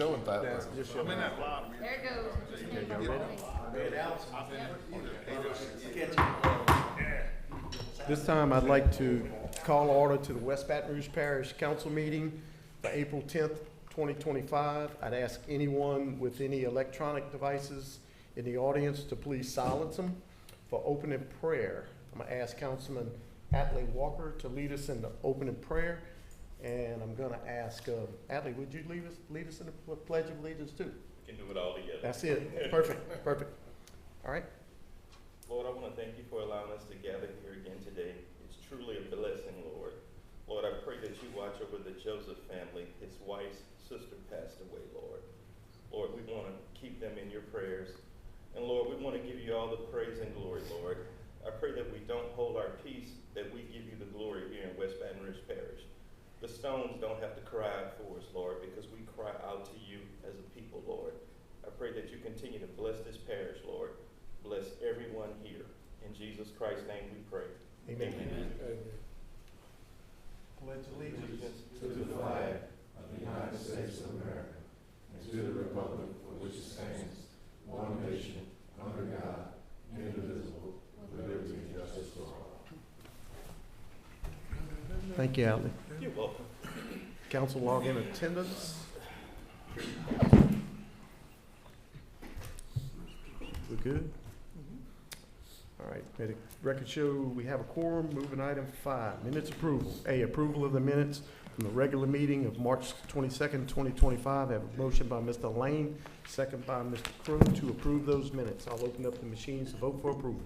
showing that. That's just showing. There it goes. This time I'd like to call order to the West Baton Rouge Parish Council meeting for April 10th, 2025. I'd ask anyone with any electronic devices in the audience to please silence them. For opening prayer, I'm going to ask Councilman Atlee Walker to lead us in the opening prayer. And I'm going to ask, Atlee, would you lead us in the Pledge of Allegiance too? We can do it all together. That's it. Perfect. Perfect. All right. Lord, I want to thank you for allowing us to gather here again today. It's truly a blessing, Lord. Lord, I pray that you watch over the Joseph family. His wife's sister passed away, Lord. Lord, we want to keep them in your prayers. And Lord, we want to give you all the praise and glory, Lord. I pray that we don't hold our peace, that we give you the glory here in West Baton Rouge Parish. The stones don't have to cry for us, Lord, because we cry out to you as a people, Lord. I pray that you continue to bless this parish, Lord. Bless everyone here. In Jesus Christ's name we pray. Amen. Amen. Pledge allegiance to the flag of the United States of America and to the republic for which it stands, one nation, under God, indivisible, with liberty and justice for all. Thank you, Atlee. You're welcome. Council log in attendance. We're good? All right, may the record show we have a quorum. Moving item 5, minutes approval. A, approval of the minutes from the regular meeting of March 22nd, 2025. I have a motion by Mr. Lane, second by Mr. Crowe to approve those minutes. I'll open up the machines to vote for approval.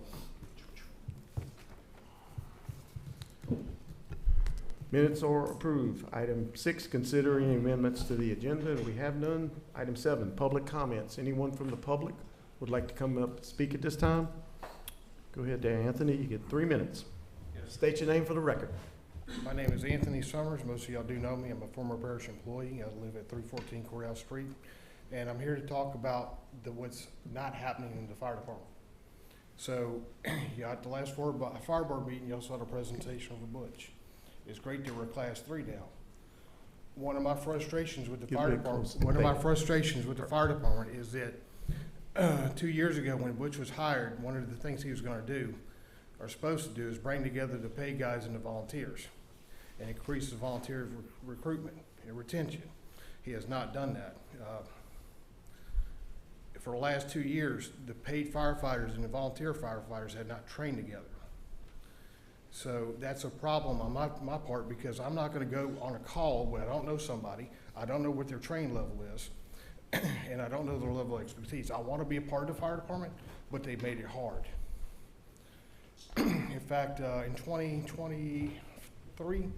Minutes are approved. Item 6, considering amendments to the agenda. We have none. Item 7, public comments. Anyone from the public would like to come up and speak at this time? Go ahead there, Anthony. You get 3 minutes. Yes. State your name for the record. My name is Anthony Summers. Most of y'all do know me. I'm a former parish employee. I live at 314 Courthouse Street. And I'm here to talk about what's not happening in the fire department. So, at the last fire board meeting, you also had a presentation of the Butch. It's great that we're class 3 now. One of my frustrations with the fire department is that 2 years ago when Butch was hired, one of the things he was going to do, or supposed to do, is bring together the paid guys and the volunteers and increase the volunteer recruitment and retention. He has not done that. For the last 2 years, the paid firefighters and the volunteer firefighters had not trained together. So that's a problem on my part, because I'm not going to go on a call when I don't know somebody, I don't know what their training level is, and I don't know their level of expertise. I want to be a part of the fire department, but they made it hard. In fact, in 2023,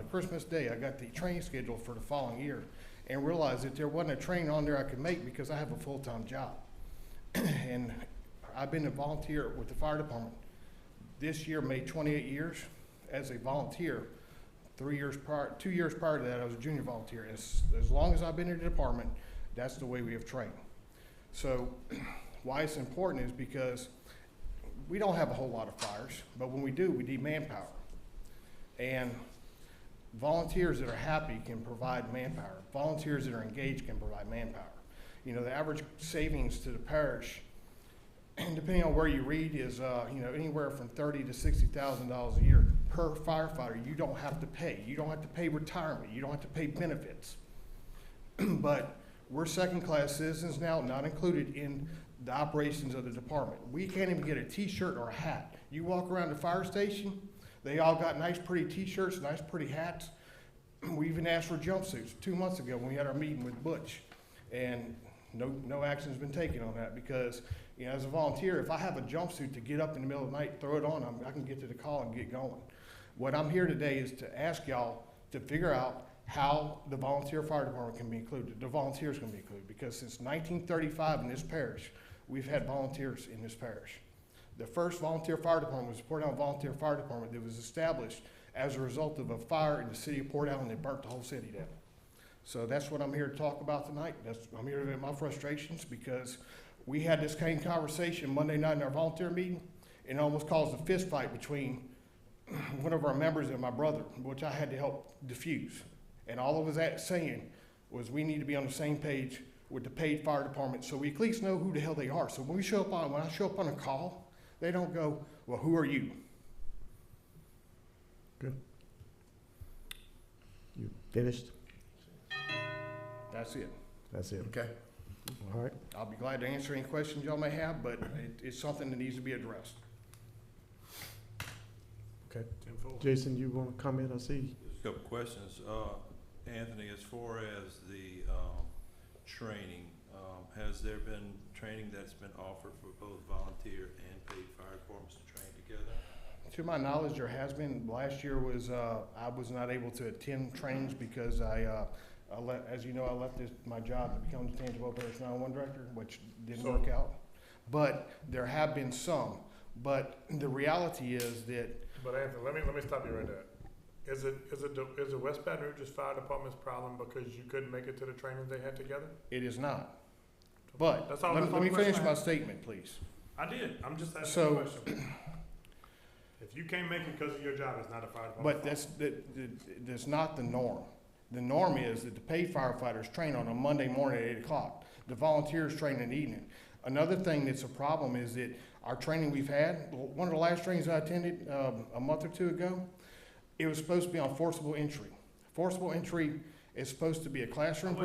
Christmas Day, I got the training schedule for the following year and realized that there wasn't a training on there I could make because I have a full-time job. And I've been a volunteer with the fire department. This year made 28 years as a volunteer. 2 years prior to that, I was a junior volunteer. As long as I've been in the department, that's the way we have trained. So why it's important is because we don't have a whole lot of fires, but when we do, we need manpower. And volunteers that are happy can provide manpower. Volunteers that are engaged can provide manpower. You know, the average savings to the parish, depending on where you read, is anywhere from $30,000 to $60,000 a year per firefighter. You don't have to pay. You don't have to pay retirement. You don't have to pay benefits. But we're second-class citizens now, not included in the operations of the department. We can't even get a T-shirt or a hat. You walk around the fire station, they all got nice, pretty T-shirts, nice, pretty hats. We even asked for jumpsuits 2 months ago when we had our meeting with Butch, and no action's been taken on that because, you know, as a volunteer, if I have a jumpsuit to get up in the middle of the night, throw it on, I can get to the call and get going. What I'm here today is to ask y'all to figure out how the volunteer fire department can be included, the volunteers can be included, because since 1935 in this parish, we've had volunteers in this parish. The first volunteer fire department was the Port Allen Volunteer Fire Department that was established as a result of a fire in the city of Port Allen that burnt the whole city down. So that's what I'm here to talk about tonight. I'm here to vent my frustrations because we had this kind of conversation Monday night in our volunteer meeting, and it almost caused a fist fight between one of our members and my brother, which I had to help diffuse. And all of us saying, was we need to be on the same page with the paid fire department, so we at least know who the hell they are. So when I show up on a call, they don't go, well, who are you? Good. You finished? That's it. That's it. Okay. All right. I'll be glad to answer any questions y'all may have, but it's something that needs to be addressed. Okay. Jason, you want to comment? I see. Just a couple questions. Anthony, as far as the training, has there been training that's been offered for both volunteer and paid fire departments to train together? To my knowledge, there has been. Last year was, I was not able to attend trainings because as you know, I left my job to become the Tangible Parish 911 director, which didn't work out. But there have been some. But the reality is that. But Anthony, let me stop you right there. Is it West Baton Rouge's fire department's problem because you couldn't make it to the trainings they had together? It is not. But That's all- let that's all me the finish question I my have. statement, please. I did. I'm just asking So- a question. If you can't make it because of your job, it's not a fire department. But that's not the norm. The norm is that the paid firefighters train on a Monday morning at 8 o'clock. The volunteers train in the evening. Another thing that's a problem is that our training we've had, one of the last trainings I attended a month or two ago, it was supposed to be on forcible entry. Forcible entry is supposed to be a classroom.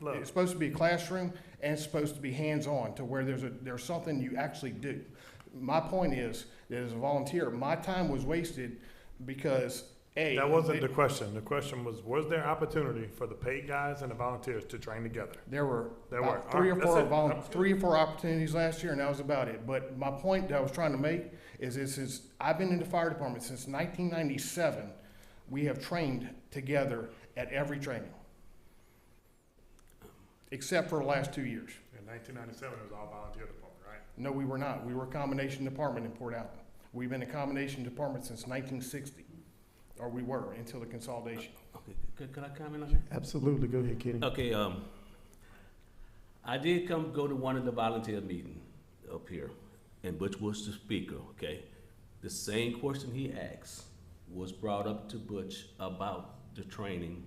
Look, It's supposed to be a classroom and it's supposed to be hands-on to where there's something you actually do. My point is that as a volunteer, my time was wasted because that wasn't the question. The question was there opportunity for the paid guys and the volunteers to train together? there were There about were. three or All right, four that's it. three or four opportunities last year, and that was about it. But my point that I was trying to make is I've been in the fire department since 1997. We have trained together at every training, except for the last 2 years. In 1997, it was all volunteer department, right? No, we were not. We were a combination department in Port Allen. We've been a combination department since 1960, or we were until the consolidation. Okay, could I comment on that? Absolutely. Go ahead, Kenny. Okay, I did go to one of the volunteer meetings up here, and Butch was the speaker, okay? The same question he asked was brought up to Butch about the training,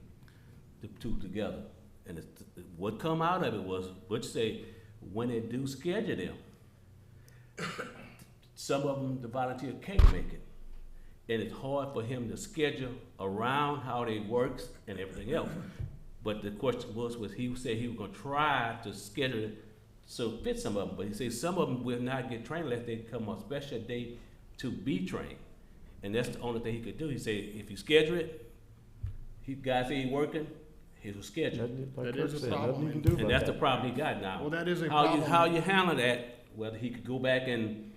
the two together. And what come out of it was, Butch said, when they do schedule them, some of them, the volunteer can't make it. And it's hard for him to schedule around how they works and everything else. But the question was he said he was gonna try to schedule it so it fit some of them. But he said some of them will not get trained unless they come on a special day to be trained. And that's the only thing he could do. He said if you schedule it, guys ain't working, he will schedule. Like That Kurt is a said, problem. nothing you can do And about that's the that. problem he got now. Well, that is a How problem. how you handle that, whether he could go back and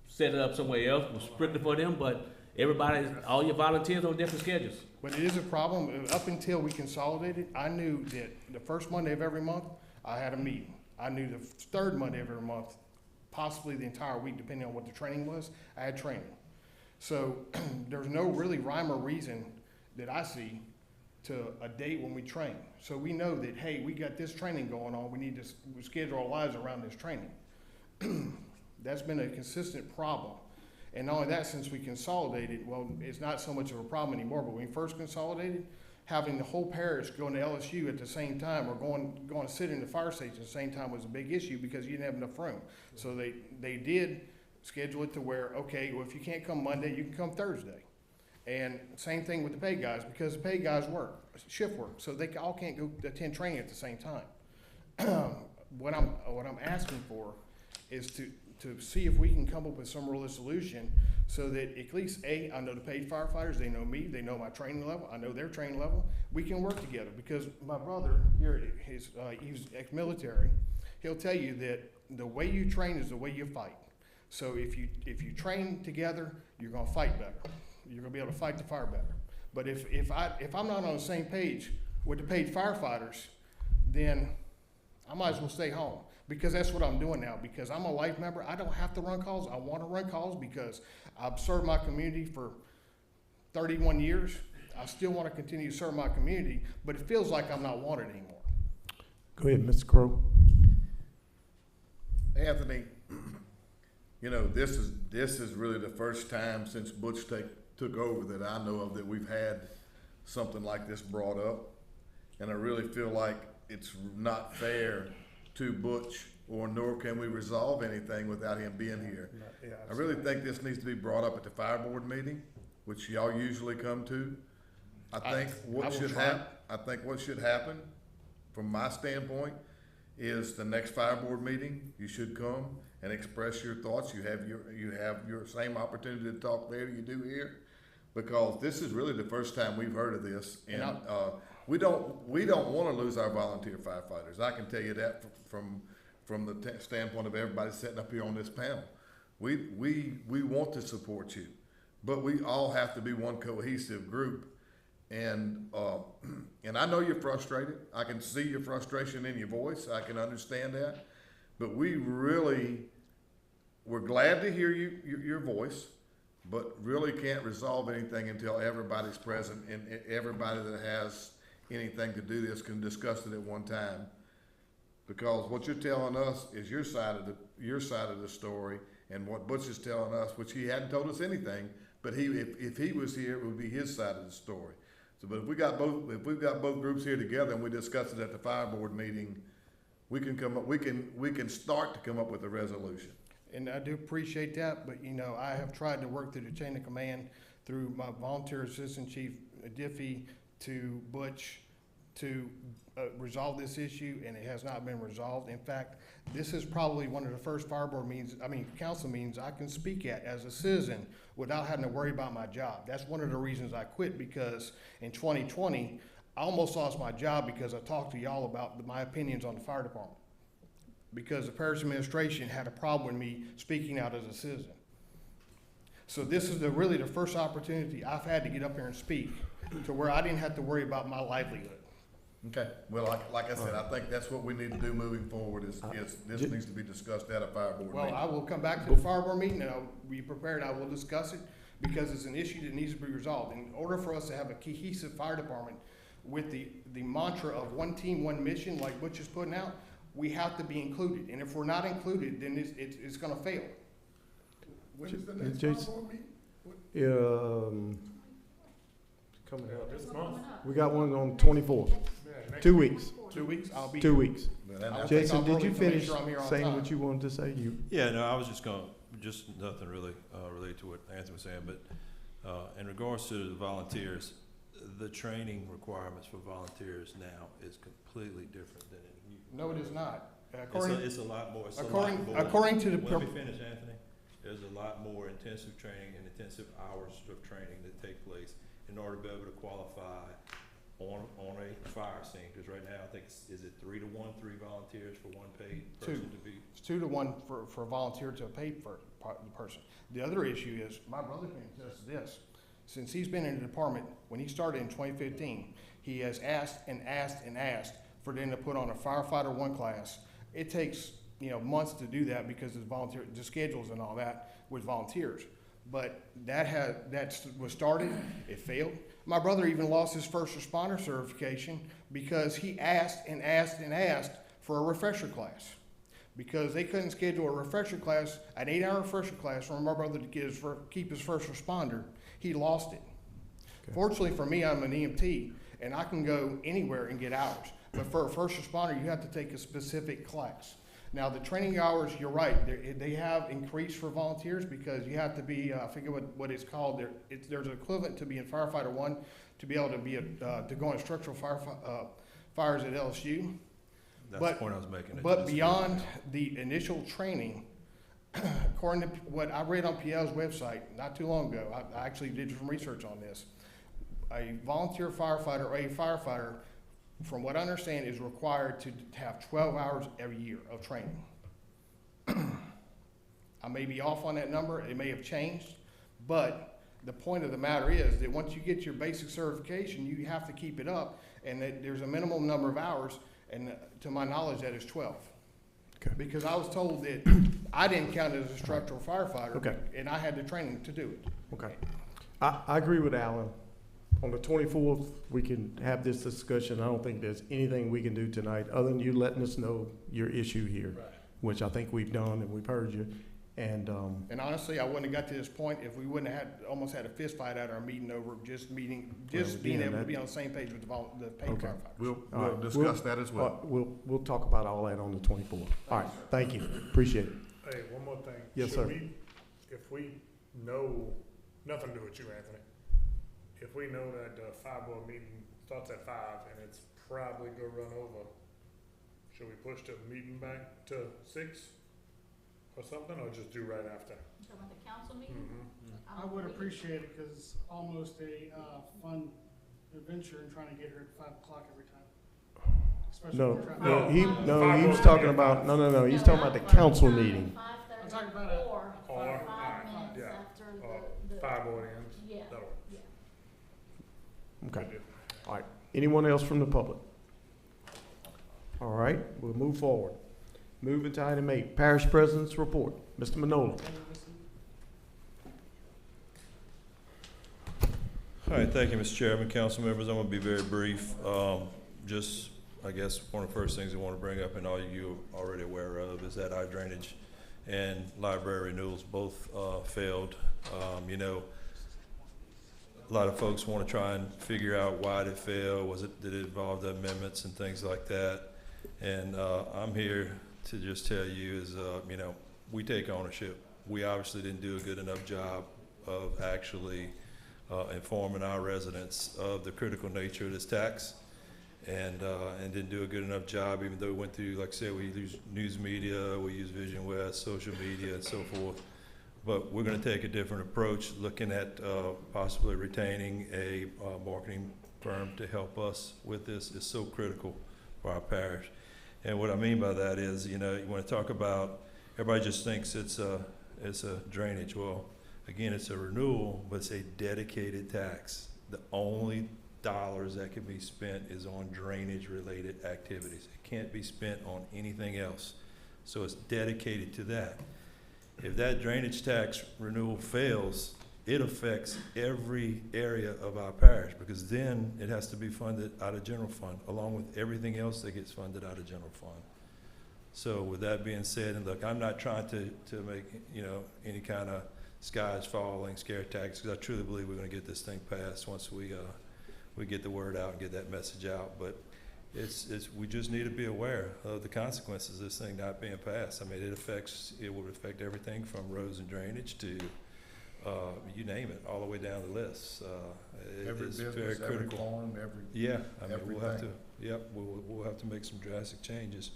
set it up somewhere else, was strictly for them, but everybody, all your volunteers on different schedules. But it is a problem. Up until we consolidated, I knew that the first Monday of every month, I had a meeting. I knew the third Monday of every month, possibly the entire week, depending on what the training was, I had training. So there's no really rhyme or reason that I see to a date when we train. So we know that, hey, we got this training going on, we need to schedule our lives around this training. That's been a consistent problem. And not only that, since we consolidated, well, it's not so much of a problem anymore, but when we first consolidated, having the whole parish going to LSU at the same time or going to sit in the fire station at the same time was a big issue because you didn't have enough room. So they did schedule it to where, okay, well, if you can't come Monday, you can come Thursday. And same thing with the paid guys, because the paid guys work, shift work, so they all can't go attend training at the same time. What I'm asking for is to see if we can come up with some real solution so that at least I know the paid firefighters, they know me, they know my training level, I know their training level. We can work together because my brother here, he's ex-military. He'll tell you that the way you train is the way you fight. So if you train together, you're gonna fight better. You're gonna be able to fight the fire better. But if I'm not on the same page with the paid firefighters, then I might as well stay home. Because that's what I'm doing now. Because I'm a life member, I don't have to run calls. I want to run calls because I've served my community for 31 years. I still want to continue to serve my community, but it feels like I'm not wanted anymore. Go ahead, Mr. Crowe. Anthony, you know, this is really the first time since Butch took over that I know of that we've had something like this brought up. And I really feel like it's not fair to Butch, or nor can we resolve anything without him being here. Yeah, I really think this needs to be brought up at the fire board meeting, which y'all usually come to. I think what should happen, from my standpoint, is the next fire board meeting, you should come and express your thoughts. You have your same opportunity to talk there you do here, because this is really the first time we've heard of this, and we don't want to lose our volunteer firefighters. I can tell you that from the standpoint of everybody sitting up here on this panel. We want to support you, but we all have to be one cohesive group. And I know you're frustrated. I can see your frustration in your voice. I can understand that. But we're glad to hear your voice, but really can't resolve anything until everybody's present and everybody that has anything to do this can discuss it at one time. Because what you're telling us is your side of the story, and what Butch is telling us, which he hadn't told us anything, but if he was here, it would be his side of the story. So, but if we've got both groups here together and we discuss it at the fire board meeting, we can start to come up with a resolution. And I do appreciate that, but I have tried to work through the chain of command, through my volunteer assistant chief, Diffie, to Butch, to resolve this issue, and it has not been resolved. In fact, this is probably one of the first council meetings I can speak at as a citizen without having to worry about my job. That's one of the reasons I quit, because in 2020, I almost lost my job because I talked to y'all about my opinions on the fire department, because the parish administration had a problem with me speaking out as a citizen. So this is really the first opportunity I've had to get up here and speak to where I didn't have to worry about my livelihood. Okay, well, like I said, I think that's what we need to do moving forward, is this needs to be discussed at a fire board meeting. Well, I will come back to the fire board meeting, and I'll be prepared. I will discuss it, because it's an issue that needs to be resolved. In order for us to have a cohesive fire department with the mantra of one team, one mission, like Butch is putting out, we have to be included. And if we're not included, then it's gonna fail. When is the next Jason, fire board meeting? Coming up. This month. We got one on 24th. Yeah, 2 weeks. 2 weeks, I'll be 2 here. weeks. I'll take Jason, off did early you to make finish sure I'm here on saying time. what you wanted to say? Yeah, no, I was just nothing really related to what Anthony was saying, but in regards to the volunteers, the training requirements for volunteers now is completely different than it. No, it is not. It's a lot more. According to the. Let me finish, Anthony. There's a lot more intensive training and intensive hours of training that take place in order to be able to qualify on a fire scene. Because right now, I think is it 3 to 1, 3 volunteers for one paid person to be. It's 2 to 1 for a volunteer to a paid person. The other issue is, my brother can attest to this. Since he's been in the department, when he started in 2015, he has asked and asked and asked for them to put on a firefighter 1 class. It takes months to do that because of the schedules and all that with volunteers. But that was started. It failed. My brother even lost his first responder certification because he asked and asked and asked for a refresher class, because they couldn't schedule a refresher class, an 8-hour refresher class for my brother to keep his first responder. He lost it. Okay. Fortunately for me, I'm an EMT, and I can go anywhere and get hours. But for a first responder, you have to take a specific class. Now, the training hours, you're right, they have increased for volunteers, because you have to be, I forget what it's called, there's an equivalent to being firefighter 1 to be able to be to go on structural fires at LSU. That's the point I was making. But beyond the initial training, according to what I read on PL's website not too long ago, I actually did some research on this, a volunteer firefighter or a firefighter, from what I understand, is required to have 12 hours every year of training. I may be off on that number. It may have changed. But the point of the matter is that once you get your basic certification, you have to keep it up. And that there's a minimum number of hours. And to my knowledge, that is 12. Okay. Because I was told that I didn't count as a structural firefighter. Okay. And I had the training to do it. Okay. I agree with Alan. On the 24th, we can have this discussion. I don't think there's anything we can do tonight other than you letting us know your issue here, right, which I think we've done and we've heard you. And, And honestly, I wouldn't have got to this point if we wouldn't have almost had a fist fight at our meeting over just being again, able to that- be on the same page with the paid Okay. firefighters. We'll All right, discuss that as well. we'll talk about all that on the 24th. All right, thank you, appreciate it. Hey, one more thing. Yes, Should sir. if we know, nothing to do with you, Anthony. If we know that the fire board meeting starts at 5 and it's probably gonna run over, should we push the meeting back to 6 or something, or just do right after? Talking about the council meeting? Mm-hmm. I would appreciate it, because it's almost a fun adventure in trying to get here at 5 o'clock every time. Especially No, with traffic. no, he Fire was board talking meeting about, at no, he's talking about the council meeting. 5:30 I'm talking about a- or Or, 5 minutes yeah, after or the. Fire board ends. Yeah, That'll work. yeah. Okay, Good deal. all right. Anyone else from the public? All right, we'll move forward. Moving to item 8, Parish President's Report. Mr. Manola. All right, thank you, Mr. Chairman, council members. I'm gonna be very brief. Just, I guess, one of the first things I want to bring up, and all you are already aware of, is that our drainage and library renewals both failed. You know, a lot of folks want to try and figure out why it failed. Did it involve the amendments and things like that? And I'm here to just tell you is, you know, we take ownership. We obviously didn't do a good enough job of actually informing our residents of the critical nature of this tax, and didn't do a good enough job, even though we went through, like I said, we use news media, we use Vision West, social media, and so forth. But we're going to take a different approach, looking at possibly retaining a marketing firm to help us with this. Is so critical for our parish. And what I mean by that is, you know, you want to talk about, everybody just thinks it's a drainage. Well, again, it's a renewal, but it's a dedicated tax. The only dollars that can be spent is on drainage-related activities. It can't be spent on anything else. So it's dedicated to that. If that drainage tax renewal fails, it affects every area of our parish, because then it has to be funded out of general fund, along with everything else that gets funded out of general fund. So with that being said, and look, I'm not trying to make, you know, any kind of skies falling, scare tactics, because I truly believe we're going to get this thing passed once we get the word out and get that message out. But we just need to be aware of the consequences of this thing not being passed. I mean, it would affect everything from roads and drainage to you name it, all the way down the list. Every It's business, very every critical. farm, every, Yeah, I mean, we'll have to, everything. yep, we'll have to make some drastic changes.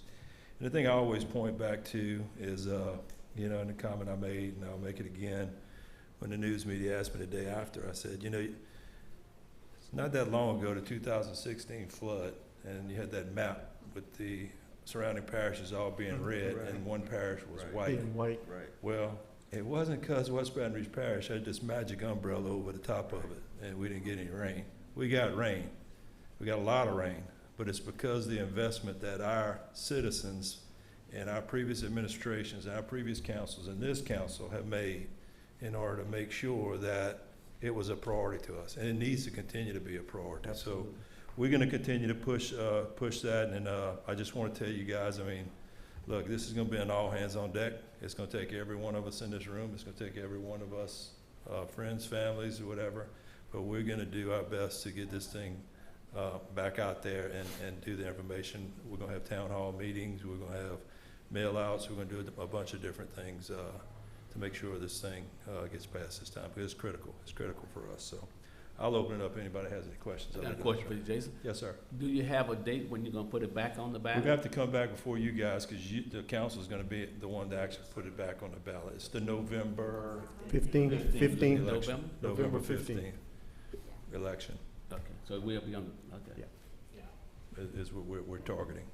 And the thing I always point back to is, you know, in the comment I made, and I'll make it again, when the news media asked me the day after, I said, you know, it's not that long ago, the 2016 flood, and you had that map with the surrounding parishes all being red, Right. and one parish was Right. white. Being white. right. Well, it wasn't because West Baton Rouge Parish had this magic umbrella over the top of it, and we didn't get any rain. We got rain. We got a lot of rain, but it's because of the investment that our citizens and our previous administrations and our previous councils and this council have made in order to make sure that it was a priority to us, and it needs to continue to be a priority. Absolutely. So we're going to continue to push that, and I just want to tell you guys, I mean, look, this is going to be an all hands on deck. It's going to take every one of us in this room. It's going to take every one of us, friends, families, or whatever. But we're going to do our best to get this thing back out there and do the information. We're going to have town hall meetings. We're going to have mail outs. We're going to do a bunch of different things to make sure this thing gets passed this time, because it's critical. It's critical for us. So I'll open it up if anybody has any questions. I got a question for you, Jason. Yes, sir. Do you have a date when you're gonna put it back on the We ballot? have to come back before you guys, because the council is going to be the one to actually put it back on the ballot. It's the November 15. election. November? November November 15th election Okay, so we'll be on, okay. is what we're targeting.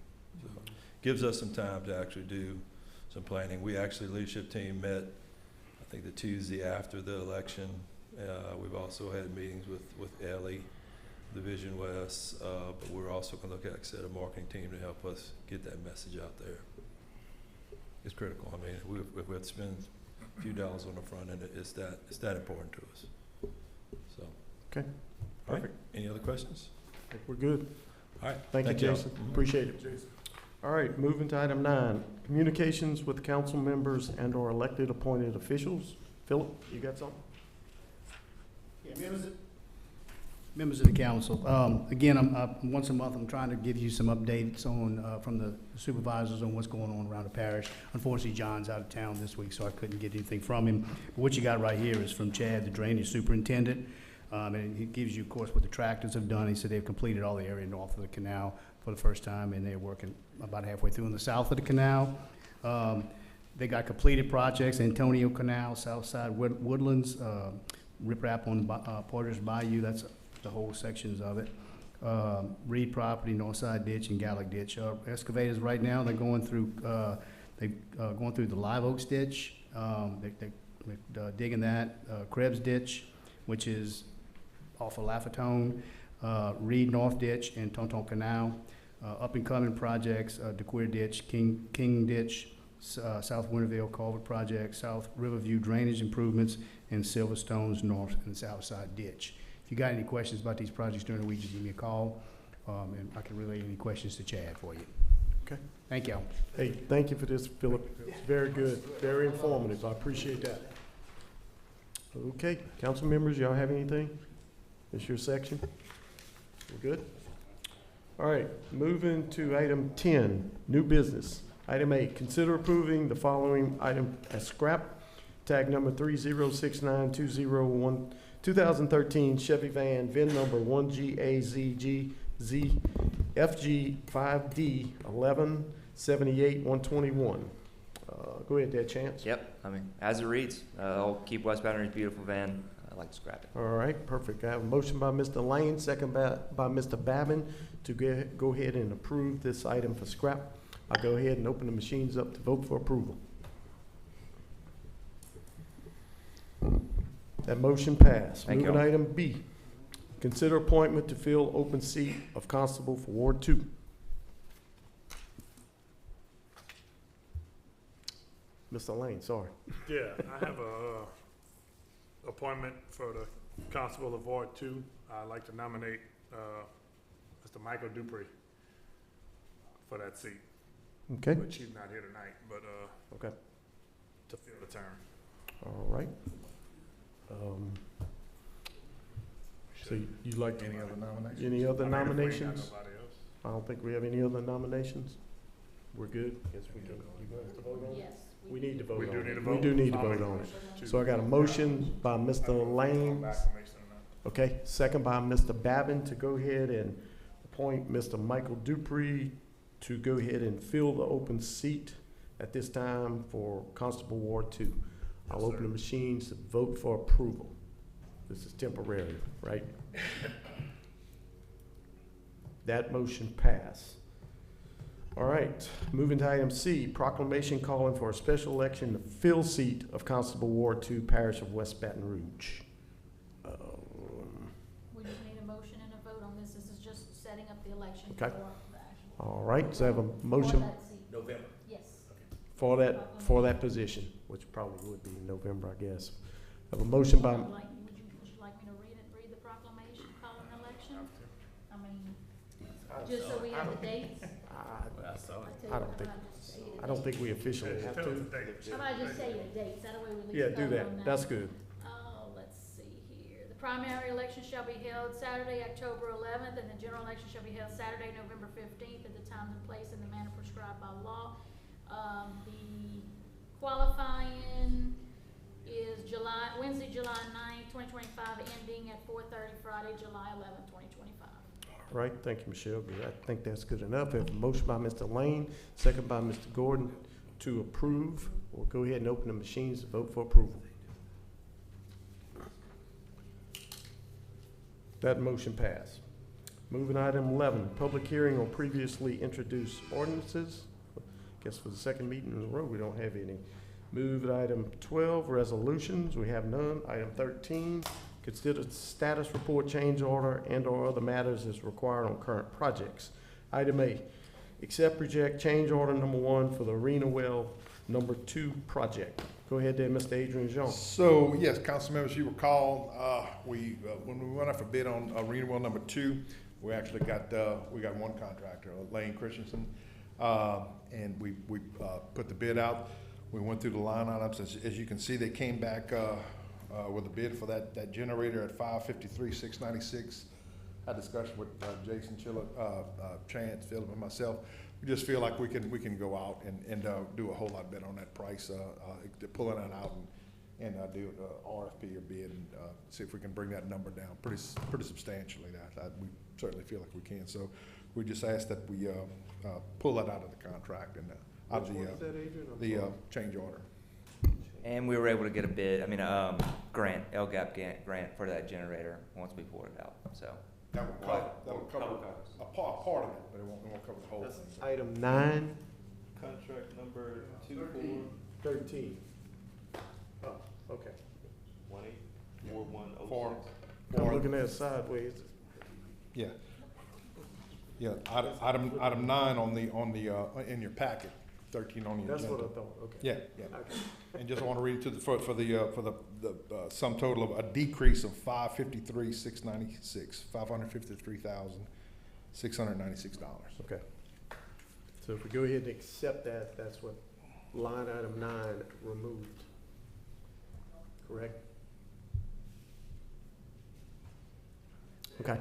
So, gives us some time to actually do some planning. We actually, leadership team met, I think, the Tuesday after the election. We've also had meetings with Ellie, Division West, but we're also going to look at, like I said, a marketing team to help us get that message out there. It's critical. I mean, if we have to spend a few dollars on the front end, it's that important to us. So. Okay, All right. perfect. Any other questions? I think we're good. All right. Thank you, y'all. Jason. Appreciate it. All right, moving to item 9, communications with council members and or elected appointed officials. Philip, you got something? Yeah, members of the council, again, once a month, I'm trying to give you some updates on, from the supervisors on what's going on around the parish. Unfortunately, John's out of town this week, so I couldn't get anything from him. But what you got right here is from Chad, the drainage superintendent. And he gives you, of course, what the tractors have done. He said they've completed all the area north of the canal for the first time, and they're working about halfway through in the south of the canal. They got completed projects, Antonio Canal, Southside Woodlands, riprap on Porter's Bayou, that's the whole sections of it. Reed property, Northside Ditch and Gallic Ditch. Excavators right now, they're going through the Live Oaks Ditch. They're digging that. Krebs Ditch, which is off of Lafayette, Reed North Ditch and Tonton Canal. Up and coming projects, DeQueer Ditch, King Ditch, South Winterville Culvert Project, South Riverview Drainage Improvements, and Silverstone's North and South Side Ditch. If you got any questions about these projects during the week, just give me a call, and I can relay any questions to Chad for you. Okay. Thank y'all. Hey, thank you for this, Philip. It's very good, very informative. I appreciate that. Okay, council members, y'all have anything? It's your section. We're good? All right, moving to item 10, new business. Item 8, consider approving the following item as scrap. Tag number 3069201, 2013 Chevy van, VIN number 1GAZGZ FG5D1178121. Go ahead there, Chance. Yep, I mean, as it reads, I'll keep West Baton Rouge beautiful van. I like to scrap it. All right, perfect. I have a motion by Mr. Lane, second by Mr. Babin to go ahead and approve this item for scrap. I'll go ahead and open the machines up to vote for approval. That motion passed. Thank you. Moving item B, consider appointment to fill open seat of constable for Ward 2. Mr. Lane, sorry. Yeah, I have a appointment for the constable of Ward 2. I'd like to nominate Mr. Michael Dupree for that seat. Okay. But she's not here tonight, but Okay. to fill the term. All right. So you'd like Any other nominations? any other I mean, if we ain't got nominations? nobody else. I don't think we have any other nominations. We're good? Yes, we can. You want us to vote on it? Yes. We need to vote We on do it. need to We vote? do need to I'll make vote a on it. motion to- So I got a motion by Mr. Lane, Acclamation or not. okay, second by Mr. Babin to go ahead and appoint Mr. Michael Dupree to go ahead and fill the open seat at this time for Constable Ward 2. I'll Yes, open sir. the machines to vote for approval. This is temporary, right? That motion passed. All right, moving to item C, proclamation calling for a special election to fill seat of Constable Ward 2, Parish of West Baton Rouge. We just need a motion and a vote on this. This is just setting up the election for Okay. the actual. All right, so I have a For motion that seat. November. Yes. for that position, which probably would be in November, I guess. I have a motion by, Would you like me to read the proclamation calling the election? I mean, just so we have the dates? I don't think, I don't think we officially have Tell us to. the date. How about I just say the dates? That way we at least Yeah, do vote that. on That's good. Let's see here. The primary election shall be held Saturday, October 11th, and the general election shall be held Saturday, November 15th, at the time and place and the manner prescribed by law. The qualifying is Wednesday, July 9th, 2025, ending at 4:30, Friday, July 11th, 2025. All right, thank you, Michelle. I think that's good enough. We have a motion by Mr. Lane, second by Mr. Gordon to approve. We'll go ahead and open the machines to vote for approval. That motion passed. Moving item 11, public hearing on previously introduced ordinances. Guess for the second meeting in a row, we don't have any. Move to item 12, resolutions. We have none. Item 13, consider status report, change order, and/or other matters as required on current projects. Item A, accept, reject, change order number 1 for the Arena Well number 2 project. Go ahead there, Mr. Adrian Jones. So, yes, council members, you recall, when we went out for bid on Arena Well number 2, we actually got one contractor, Lane Christensen. And we put the bid out. We went through the line items. As you can see, they came back with a bid for that generator at $553,696. Had a discussion with Jason Chilla, Chance, Philip, and myself. We just feel like we can go out and do a whole lot better on that price, pulling that out and do an RFP or bid and see if we can bring that number down pretty substantially. We certainly feel like we can. So we just ask that we pull that out of the contract and out of the change order. And we were able to get a bid, grant, LGAP grant for that generator once we poured it out, so. That'll cover a part of it, but it won't cover the whole That's thing. item 9. Contract number 13. Oh, okay. 24184106. I'm looking at it sideways. Yeah. Yeah, item 9 on the in your packet, 13 on the agenda. That's what I thought, okay. Yeah. Okay. And just want to read it for the sum total of a decrease of $553,696, $553,696. Okay. So if we go ahead and accept that, that's what line item 9 removed. Correct? Okay.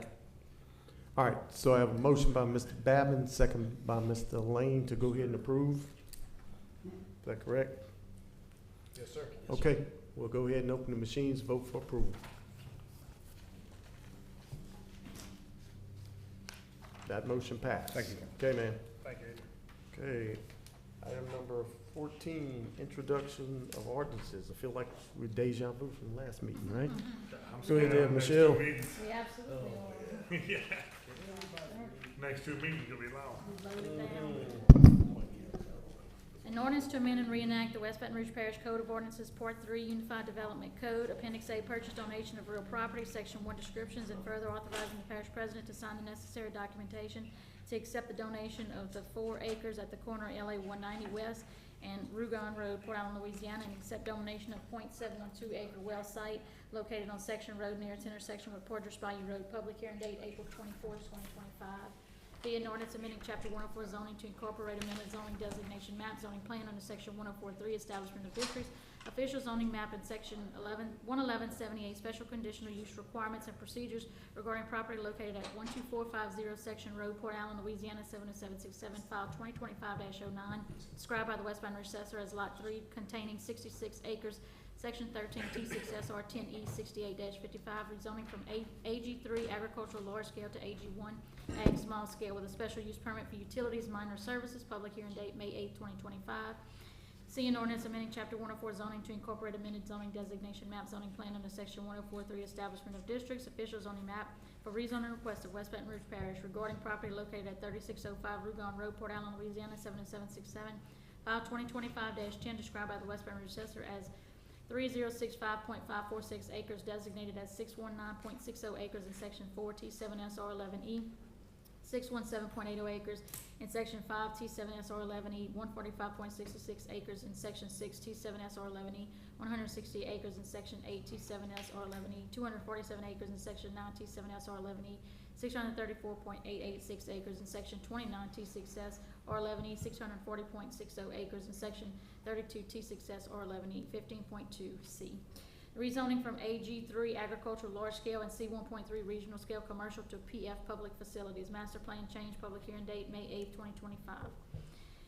All right, so I have a motion by Mr. Babin, second by Mr. Lane to go ahead and approve. Is that correct? Yes, sir. Okay, we'll go ahead and open the machines, vote for approval. That motion passed. Thank you. Okay, ma'am. Thank you. Okay, item number 14, introduction of ordinances. I feel like we're deja vu from the last meeting, right? Go ahead there, Michelle. We absolutely are. Yeah. Next 2 meetings will be long. We voted down. An ordinance to amend and reenact the West Baton Rouge Parish Code of Ordinances, Part 3, Unified Development Code, Appendix A, Purchase Donation of Real Property, Section 1, Descriptions, and further authorizing the parish president to sign the necessary documentation to accept the donation of the 4 acres at the corner of LA 190 West and Rouge Road, Port Allen, Louisiana, and accept donation of .712 acre well site located on Section Road near its intersection with Porter's Bayou Road. Public hearing date April 24th, 2025. Be an ordinance amending Chapter 104 zoning to incorporate amended zoning designation map, zoning plan under Section 104.3 establishment of districts, official zoning map, and Section 11178 special conditional use requirements and procedures regarding property located at 12450 Section Road, Port Allen, Louisiana 70767, file 2025-09, described by the West Baton Rouge Assessor as Lot 3 containing 66 acres, Section 13 T6SR 10E 68-55, rezoning from AG3 agricultural large scale to AG1 ag small scale with a special use permit for utilities, minor services. Public hearing date May 8, 2025. C, an ordinance amending Chapter 104 zoning to incorporate amended zoning designation map, zoning plan under Section 104.3 establishment of districts, official zoning map for rezoning request of West Baton Rouge Parish regarding property located at 3605 Rouge Road, Port Allen, Louisiana 70767, file 2025-10, described by the West Baton Rouge Assessor as 3065.546 acres, designated as 619.60 acres in Section 4 T7SR11E, 617.80 acres in Section 5 T7SR11E, 145.66 acres in Section 6 T7SR11E, 160 acres in Section 8 T7SR11E, 247 acres in Section 9 T7SR11E, 634.886 acres in Section 29 T6SR11E, 640.60 acres in Section 32 T6SR11E, 15.2C. Rezoning from AG3 agricultural large scale and C1.3 regional scale commercial to PF public facilities. Master plan change, public hearing date May 8, 2025.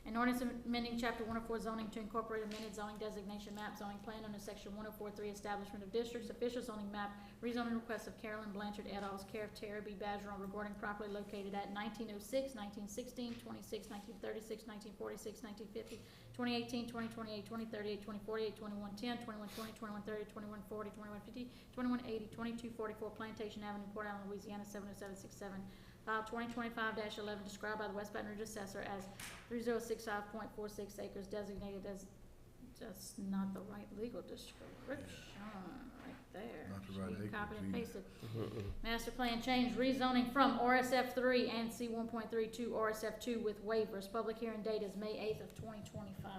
An ordinance amending Chapter 104 zoning to incorporate amended zoning designation map, zoning plan under Section 104.3 establishment of districts, official zoning map, rezoning request of Carolyn Blanchard et al.'s care of Terry B. Badgeron regarding property located at 1906, 1916, 26, 1936, 1946, 1950, 2018, 2028, 2038, 2048, 2110, 2120, 2130, 2140, 2150, 2180, 2244 Plantation Avenue, Port Allen, Louisiana 70767. File 2025-11, described by the West Baton Rouge Assessor as 3065.46 acres, designated as just not the right legal description right there. Not the right acreage Copied and either. pasted. Master plan change, rezoning from RSF 3 and C1.3 to RSF 2 with waivers. Public hearing date is May 8th of 2025.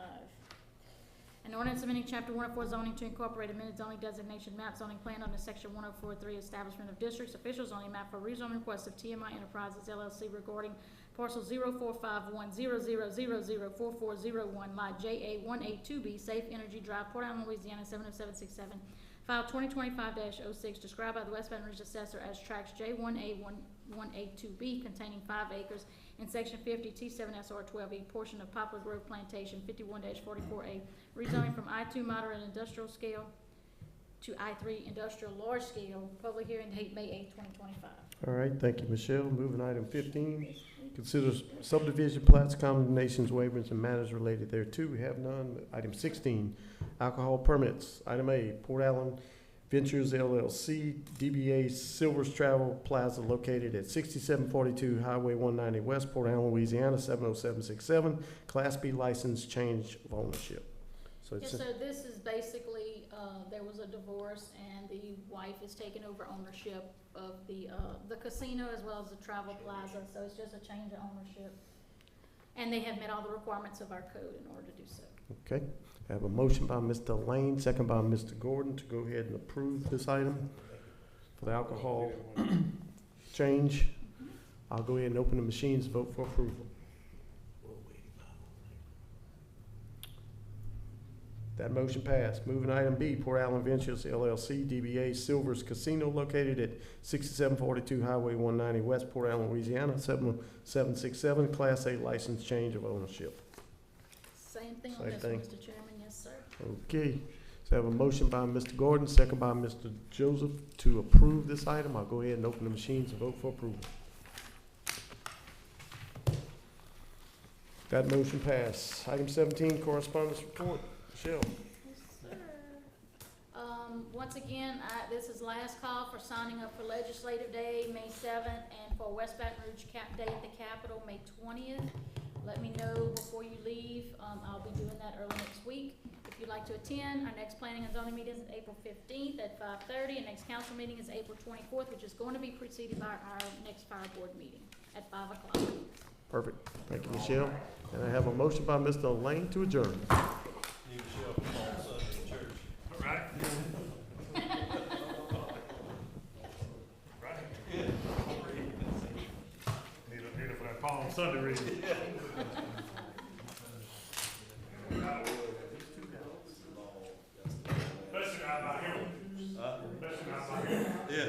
An ordinance amending Chapter 104 zoning to incorporate amended zoning designation map, zoning plan under Section 104.3 establishment of districts, official zoning map for rezoning request of TMI Enterprises LLC regarding parcel 045100004401, lot JA182B, Safe Energy Drive, Port Allen, Louisiana 70767, file 2025-06, described by the West Baton Rouge Assessor as tracts J1A182B containing 5 acres in section 50 T7SR 12E, portion of Poplar Grove Plantation 51-44A, rezoning from I2 moderate industrial scale to I3 industrial large scale. Public hearing date May 8, 2025. All right, thank you, Michelle. Moving to item 15, consider subdivision plats, condemnations, waivers, and matters related thereto. We have none. Item 16, alcohol permits. Item A, Port Allen Ventures LLC, DBA Silvers Travel Plaza located at 6742 Highway 190 West, Port Allen, Louisiana 70767, Class B license, change of ownership. So Yes, it's, so this is basically, there was a divorce and the wife is taking over ownership of the casino as well as the travel plaza, so it's just a change of ownership. And they have met all the requirements of our code in order to do so. okay. I have a motion by Mr. Lane, second by Mr. Gordon to go ahead and approve this item for the alcohol change. I'll go ahead and open the machines, vote for approval. That motion passed. Moving to item B, Port Allen Ventures LLC, DBA Silvers Casino located at 6742 Highway 190 West, Port Allen, Louisiana 70767, Class A license, change of ownership. Same thing on Same this thing. one, Mr. Chairman, yes, sir. Okay, so I have a motion by Mr. Gordon, second by Mr. Joseph to approve this item. I'll go ahead and open the machines and vote for approval. That motion passed. Item 17, correspondence report. Michelle. Yes, sir. Once again, this is last call for signing up for Legislative Day, May 7th, and for West Baton Rouge Day at the Capitol, May 20th. Let me know before you leave. I'll be doing that early next week. If you'd like to attend, our next planning and zoning meeting is April 15th at 5:30, and next council meeting is April 24th, which is going to be preceded by our next fire board meeting at 5 o'clock. Perfect. Thank you, Michelle. And I have a motion by Mr. Lane to adjourn. Right? Right? Need it for that Palm Sunday reading. Especially out by here. Especially out by here. Yeah.